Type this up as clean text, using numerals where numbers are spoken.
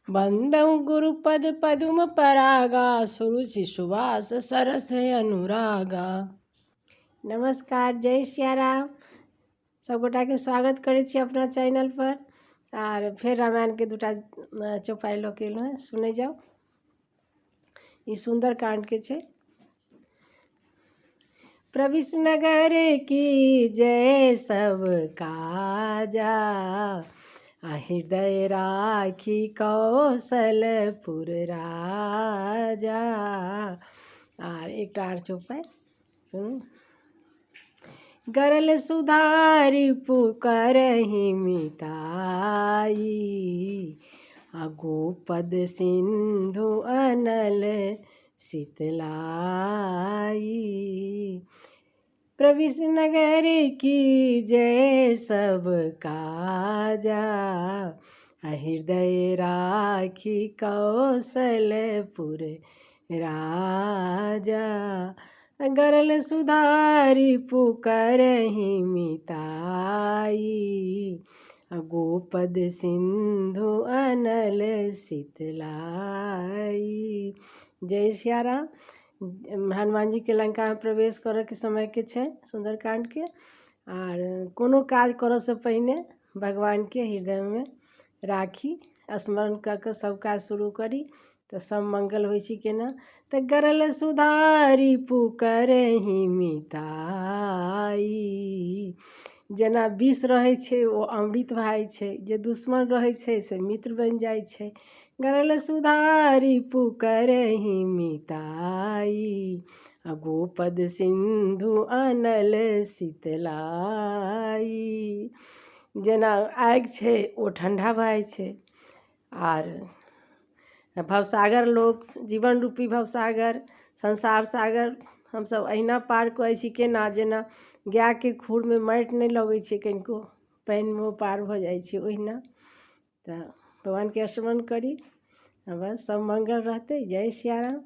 बंदौ गुरुपद पदुम परागा सुरुचि सुवास सरस अनुरागा। नमस्कार, जय सियाराम। सबगोटा के स्वागत करै छी अपना चैनल पर। आर फिर रामायण के दूटा चौपाई लऽ के एलहुँ। सुनै जाओ, ई सुंदर कांड के छै। प्रविश नगर की जय सब काजा, हृदय राखी कौशलपुर राजा। आर एक आर चौपाई सुनू। गरल सुधारी पुकारहि मिताई, गोपद सिंधु अनल शीतलाई। प्रविश नगर की जय सब काजा, हृदय राखी कौशलपुर राजा। गरल सुधारी पुकारहि मिताई, गोपद सिंधु अनल शीतलाई। जय सियाराम। हनुमान जी के लंका में प्रवेश करऽ के समय के छै सुंदरकांड के। आर कोनो काज करऽ से पहिने भगवान के हृदय में राखी, स्मरण कऽ के सब काज शुरू करी तऽ सब मंगल होइ छै केना। तऽ गरल सुधारी पुकारहि मिताई। जेना विष रहै छै ओ अमृत भऽ जाइ छै, जे दुश्मन रहै छै से मित्र बनि जाइ छै। गरल सुधारी पुकारहि मिताई, गोपद सिंधु अनल शीतलाई। जेना आगि छै ओ ठंडा भऽ जाइ छै। आर भवसागर लोक, जीवन रूपी भवसागर, संसार सागर हमसब अहिना पार करै छी केना। जेना गाय के खुर में माटि नहीं लगै छै कनिको, पानि में ओ पार भऽ जाइ छै, ओहिना। तऽ भगवान के स्मरण करी, बस सब मंगल रहतै। जय सियाराम।